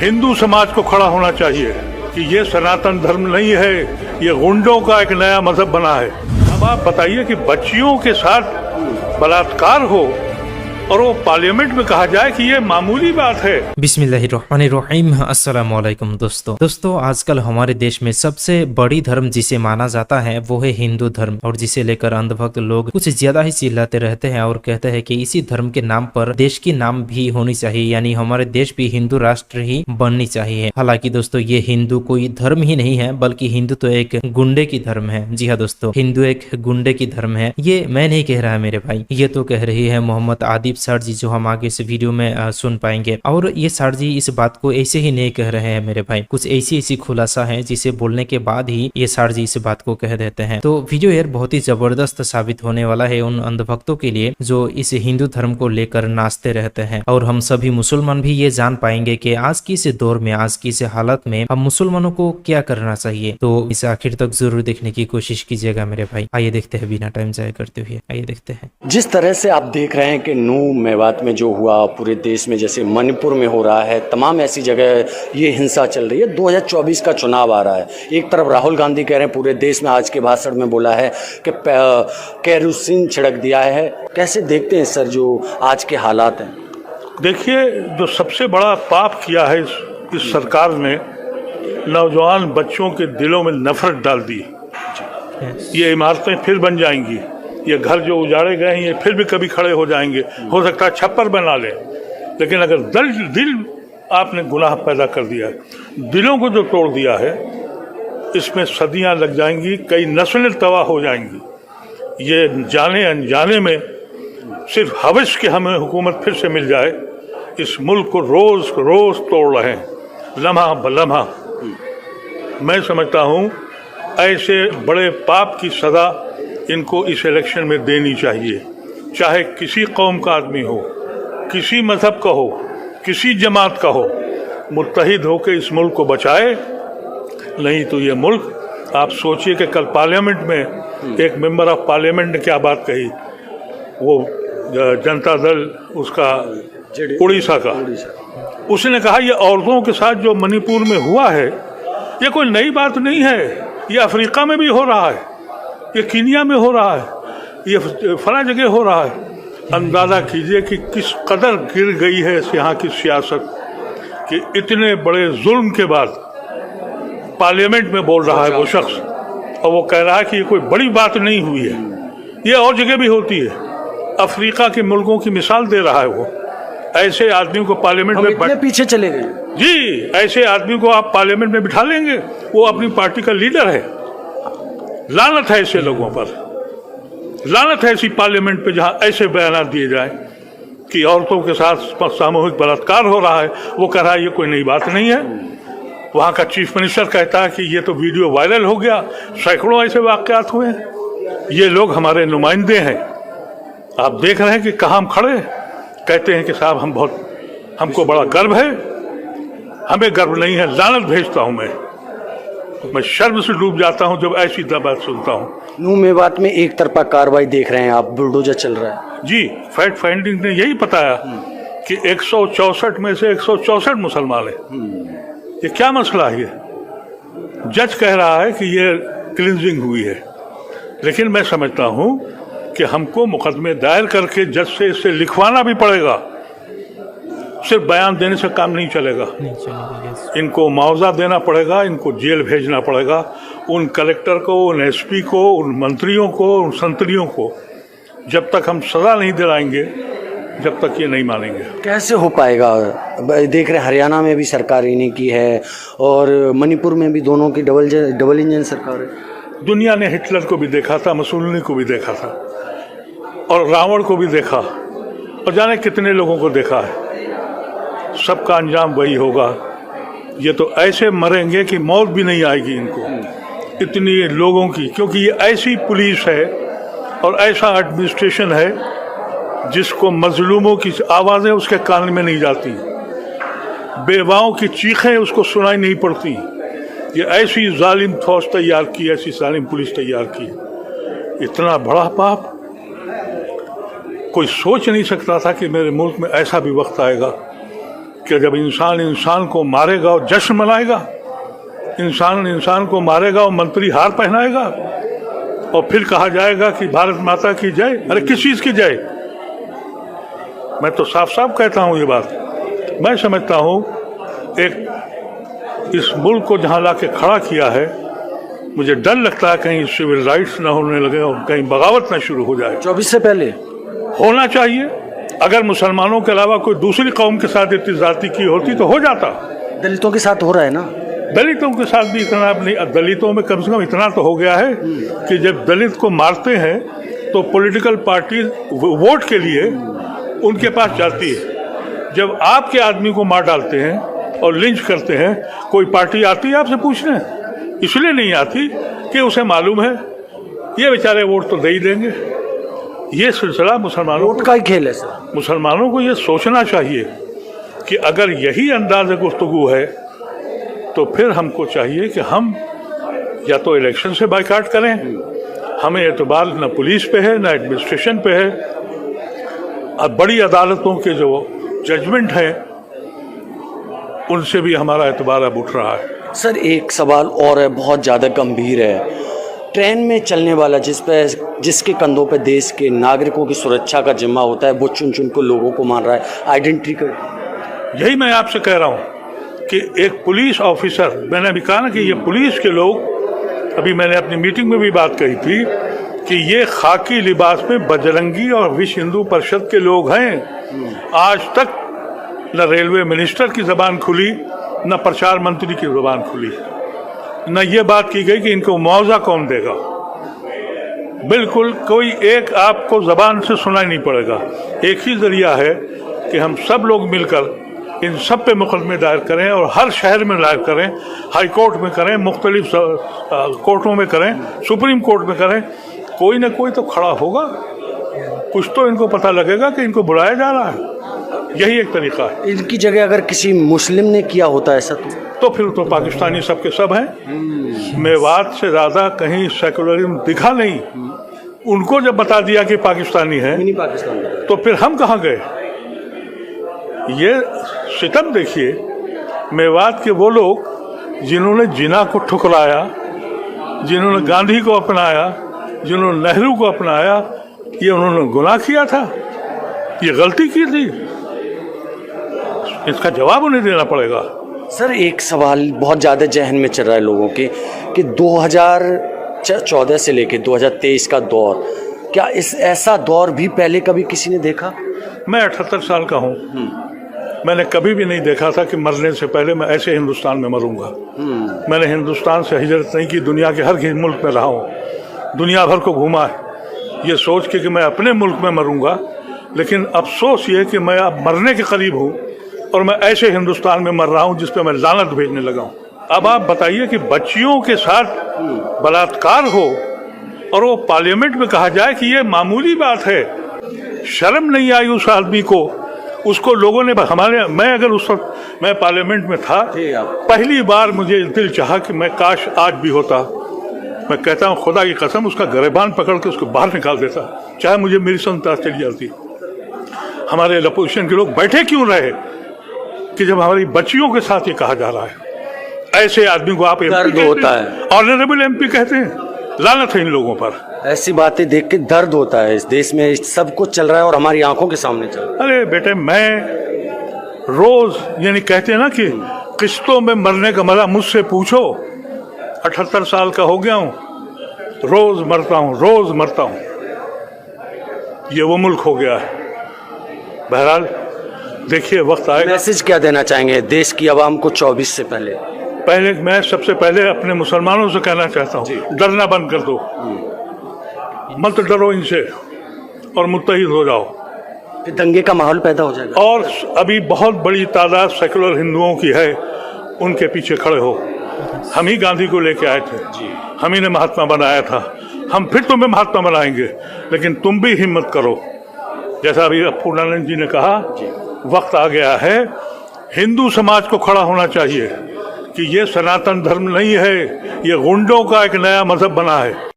हिंदू समाज को खड़ा होना चाहिए कि ये सनातन धर्म नहीं है, ये गुंडों का एक नया मजहब बना है। अब आप बताइए कि बच्चियों के साथ बलात्कार हो और वो पार्लियामेंट में कहा जाए कि ये मामूली बात है। बिस्मिल्लाहिर्रहमानिर्रहीम। अस्सलामु अलैकुम दोस्तों आजकल हमारे देश में सबसे बड़ी धर्म जिसे माना जाता है वो है हिंदू धर्म, और जिसे लेकर अंधभक्त लोग कुछ ज्यादा ही चिल्लाते रहते हैं और कहते हैं कि इसी धर्म के नाम पर देश की नाम भी होनी चाहिए, यानी हमारे देश भी हिंदू राष्ट्र ही बननी चाहिए। हालांकि दोस्तों ये हिंदू कोई धर्म ही नहीं है, बल्कि हिंदू तो एक गुंडे की धर्म है। जी हाँ दोस्तों, हिंदू एक गुंडे की धर्म है। ये मैं नहीं कह रहा मेरे भाई, ये तो कह रही है मोहम्मद आदिब सर जी, जो हम आगे इस वीडियो में सुन पाएंगे। और ये सर जी इस बात को ऐसे ही नहीं कह रहे हैं मेरे भाई, कुछ ऐसी खुलासा है जिसे बोलने के बाद ही ये सर जी इस बात को कह देते हैं। तो वीडियो यार बहुत ही जबरदस्त साबित होने वाला है उन अंधभक्तों के लिए जो इस हिंदू धर्म को लेकर नाचते रहते हैं। और हम सभी मुसलमान भी ये जान पाएंगे कि आज की इस दौर में, आज की इस हालत में हम मुसलमानों को क्या करना चाहिए। तो इसे आखिर तक जरूर देखने की कोशिश कीजिएगा मेरे भाई। आइए देखते हैं बिना टाइम जाया करते हुए, आइए देखते हैं। जिस तरह से आप देख रहे हैं कि नू मेवात में जो हुआ, पूरे देश में जैसे मणिपुर में हो रहा है, तमाम ऐसी जगह ये हिंसा चल रही है। 2024 का चुनाव आ रहा है। एक तरफ राहुल गांधी कह रहे हैं पूरे देश में, आज के भाषण में बोला है कि केरोसिन छिड़क दिया है। कैसे देखते हैं सर जो आज के हालात हैं? देखिए, जो सबसे बड़ा पाप किया है इस सरकार ने, नौजवान बच्चों के दिलों में नफरत डाल दी। ये इमारतें फिर बन जाएंगी, ये घर जो उजाड़े गए हैं ये फिर भी कभी खड़े हो जाएंगे। हो सकता है छप्पर बना ले, लेकिन अगर दिल आपने गुनाह पैदा कर दिया है, दिलों को जो तोड़ दिया है, इसमें सदियां लग जाएंगी, कई नस्लें तबाह हो जाएंगी। ये जाने अनजाने में सिर्फ हवस की हमें हुकूमत फिर से मिल जाए, इस मुल्क को रोज रोज तोड़ रहे हैं, लम्हा बलम्हा। मैं समझता हूँ ऐसे बड़े पाप की सजा इनको इस इलेक्शन में देनी चाहिए। चाहे किसी कौम का आदमी हो, किसी मजहब का हो, किसी जमात का हो, मुत्तहिद होकर इस मुल्क को बचाए। नहीं तो ये मुल्क, आप सोचिए कि कल पार्लियामेंट में एक मेंबर ऑफ पार्लियामेंट ने क्या बात कही, वो जनता दल उसका उड़ीसा का, उसने कहा ये औरतों के साथ जो मणिपुर में हुआ है ये कोई नई बात नहीं है, ये अफ्रीका में भी हो रहा है, ये कीनिया में हो रहा है, ये फला जगह हो रहा है। अंदाज़ा कीजिए कि किस कदर गिर गई है यहाँ की सियासत कि इतने बड़े जुल्म के बाद पार्लियामेंट में बोल रहा है वो शख्स, और वो कह रहा है कि ये कोई बड़ी बात नहीं हुई है, ये और जगह भी होती है। अफ्रीका के मुल्कों की मिसाल दे रहा है वो। ऐसे आदमी को पार्लियामेंट में पीछे चले गए जी, ऐसे आदमी को आप पार्लियामेंट में बिठा लेंगे, वो अपनी पार्टी का लीडर है। लानत है ऐसे लोगों पर, लानत है ऐसी पार्लियामेंट पे जहां ऐसे बयान दिए जाए कि औरतों के साथ सामूहिक बलात्कार हो रहा है। वो कह रहा है ये कोई नई बात नहीं है। वहां का चीफ मिनिस्टर कहता है कि ये तो वीडियो वायरल हो गया, सैकड़ों ऐसे वाकयात हुए हैं। ये लोग हमारे नुमाइंदे हैं। आप देख रहे हैं कि कहाँ हम खड़े, कहते हैं कि साहब हमको बड़ा गर्व है। हमें गर्व नहीं है, लानत भेजता हूं मैं शर्म से डूब जाता हूं जब ऐसी बात सुनता हूं। नू मेवात में एक तरफा कार्रवाई देख रहे हैं आप, बुलडोजर चल रहा है। जी, फैक्ट फाइंडिंग ने यही बताया कि 164 में से 164 मुसलमान हैं। ये क्या मसला है? जज कह रहा है कि ये क्लिनजिंग हुई है, लेकिन मैं समझता हूं कि हमको मुकदमे दायर करके जज से इसे लिखवाना भी पड़ेगा। सिर्फ बयान देने से काम नहीं चलेगा, इनको मुआवजा देना पड़ेगा, इनको जेल भेजना पड़ेगा। उन कलेक्टर को, उन एसपी को, उन मंत्रियों को, उन संतरियों को जब तक हम सजा नहीं दिलाएंगे, जब तक ये नहीं मानेंगे। कैसे हो पाएगा? देख रहे हरियाणा में भी सरकार इन्हीं की है और मणिपुर में भी, दोनों की डबल इंजन सरकार है। दुनिया ने हिटलर को भी देखा था, मुसोलिनी को भी देखा था, और रावण को भी देखा, और जाने कितने लोगों को देखा है। सबका अंजाम वही होगा। ये तो ऐसे मरेंगे कि मौत भी नहीं आएगी इनको, इतनी लोगों की, क्योंकि ये ऐसी पुलिस है और ऐसा एडमिनिस्ट्रेशन है जिसको मजलूमों की आवाज़ें उसके कान में नहीं जाती, बेवाओं की चीखें उसको सुनाई नहीं पड़ती। ये ऐसी जालिम फौज तैयार की, ऐसी जालिम पुलिस तैयार की। इतना बड़ा पाप कोई सोच नहीं सकता था कि मेरे मुल्क में ऐसा भी वक्त आएगा। कि जब इंसान इंसान को मारेगा और जश्न मनाएगा, इंसान इंसान को मारेगा और मंत्री हार पहनाएगा और फिर कहा जाएगा कि भारत माता की जय। अरे किस चीज़ की जय? मैं तो साफ साफ कहता हूँ ये बात। मैं समझता हूँ एक इस मुल्क को जहाँ लाके खड़ा किया है, मुझे डर लगता है कहीं सिविल राइट्स ना होने लगे और कहीं बगावत ना शुरू हो जाए। 24 से पहले होना चाहिए। अगर मुसलमानों के अलावा कोई दूसरी कौम के साथ इतनी ज्यादती की होती तो हो जाता। दलितों के साथ हो रहा है ना? दलितों के साथ भी इतना नहीं, दलितों में कम से कम इतना तो हो गया है कि जब दलित को मारते हैं तो पॉलिटिकल पार्टी वोट के लिए उनके पास जाती है। जब आपके आदमी को मार डालते हैं और लिंच करते हैं, कोई पार्टी आती है आपसे पूछने? इसलिए नहीं आती कि उसे मालूम है ये बेचारे वोट तो दे ही देंगे। ये सिलसिला मुसलमानों वोट का ही खेल है सर। मुसलमानों को ये सोचना चाहिए कि अगर यही अंदाज गुफ्तगू है तो फिर हमको चाहिए कि हम या तो इलेक्शन से बाइकाट करें। हमें एतबार न पुलिस पे है न एडमिनिस्ट्रेशन पे है। अब बड़ी अदालतों के जो जजमेंट हैं उनसे भी हमारा एतबार अब उठ रहा है। सर एक सवाल और है, बहुत ज़्यादा गंभीर है। ट्रेन में चलने वाला जिसके कंधों पे देश के नागरिकों की सुरक्षा का जिम्मा होता है, वो चुन चुन को लोगों को मान रहा है आइडेंटिटी का। यही मैं आपसे कह रहा हूँ कि एक पुलिस ऑफिसर, मैंने अभी कहा ना कि ये पुलिस के लोग, अभी मैंने अपनी मीटिंग में भी बात कही थी कि ये खाकी लिबास में बजरंगी और विश्व हिंदू परिषद के लोग हैं। आज तक न रेलवे मिनिस्टर की जबान खुली, न प्रचार मंत्री की जबान खुली, न ये बात की गई कि इनको मुआवजा कौन देगा। बिल्कुल कोई एक आपको जबान से सुनाई नहीं पड़ेगा। एक ही जरिया है कि हम सब लोग मिलकर इन सब पे मुकदमे दायर करें और हर शहर में दायर करें, हाई कोर्ट में करें, मुख्तलिफ कोर्टों में करें, सुप्रीम कोर्ट में करें। कोई ना कोई तो खड़ा होगा, कुछ तो इनको पता लगेगा कि इनको बुलाया जा रहा है। यही एक तरीका है। इनकी जगह अगर किसी मुस्लिम ने किया होता ऐसा तो फिर तो पाकिस्तानी सब के सब हैं। मेवात से ज़्यादा कहीं सेकुलरिज्म दिखा नहीं। उनको जब बता दिया कि पाकिस्तानी है तो फिर हम कहाँ गए? ये सितम देखिए, मेवात के वो लोग जिन्होंने जिना को ठुकराया, जिन्होंने गांधी को अपनाया, जिन्होंने नेहरू को अपनाया, ये उन्होंने गुनाह किया था, ये गलती की थी। इसका जवाब उन्हें देना पड़ेगा। सर एक सवाल बहुत ज़्यादा जहन में चल रहा है लोगों के कि 2014 से लेके 2023 का दौर, क्या ऐसा दौर भी पहले कभी किसी ने देखा? मैं 78 साल का हूँ। मैंने कभी भी नहीं देखा था कि मरने से पहले मैं ऐसे हिंदुस्तान में मरूंगा। मैंने हिंदुस्तान से हिजरत नहीं की, दुनिया के हर मुल्क में रहा हूँ, दुनिया भर को घूमा है ये सोच के कि मैं अपने मुल्क में मरूंगा। लेकिन अफसोस ये कि मैं अब मरने के करीब हूँ और मैं ऐसे हिंदुस्तान में मर रहा हूँ जिस पे मैं लानत भेजने लगा हूँ। अब आप बताइए कि बच्चियों के साथ बलात्कार हो और वो पार्लियामेंट में कहा जाए कि ये मामूली बात है। शर्म नहीं आई उस आदमी को? उसको लोगों ने मैं अगर उस वक्त मैं पार्लियामेंट में था, पहली बार मुझे दिल चाहा कि मैं काश आज भी होता। मैं कहता हूँ खुदा की कसम, उसका गिरबान पकड़ के उसको बाहर निकाल देता, चाहे मुझे मेरी संता चली जाती। हमारे अपोजिशन के लोग बैठे क्यों रहे कि जब हमारी बच्चियों के साथ ये कहा जा रहा है? ऐसे आदमी को आप दर्द होता है। ऑनरेबल एमपी कहते हैं। लानत है इन लोगों पर। ऐसी बातें देख के दर्द होता है। इस देश में सब कुछ चल रहा है और हमारी आंखों के सामने चल रहा है। अरे बेटे, मैं रोज, यानी कहते हैं ना कि किस्तों में मरने का मजा मुझसे पूछो। 78 साल का हो गया हूँ, रोज मरता हूँ, रोज मरता हूँ। ये वो मुल्क हो गया है। बहरहाल देखिए, वक्त आएगा। मैसेज क्या देना चाहेंगे देश की आवाम को 24 से पहले? मैं सबसे पहले अपने मुसलमानों से कहना चाहता हूँ, डरना बंद कर दो। मत डरो इनसे और मुत्तहिद हो जाओ। फिर दंगे का माहौल पैदा हो जाएगा। और अभी बहुत बड़ी तादाद सेकुलर हिंदुओं की है, उनके पीछे खड़े हो। हम ही गांधी को लेके आए थे, हम ही ने महात्मा बनाया था, हम फिर तुम्हें महात्मा बनाएंगे। लेकिन तुम भी हिम्मत करो। जैसा अभी पूर्णानंद जी ने कहा, वक्त आ गया है, हिंदू समाज को खड़ा होना चाहिए कि ये सनातन धर्म नहीं है, ये गुंडों का एक नया मजहब बना है।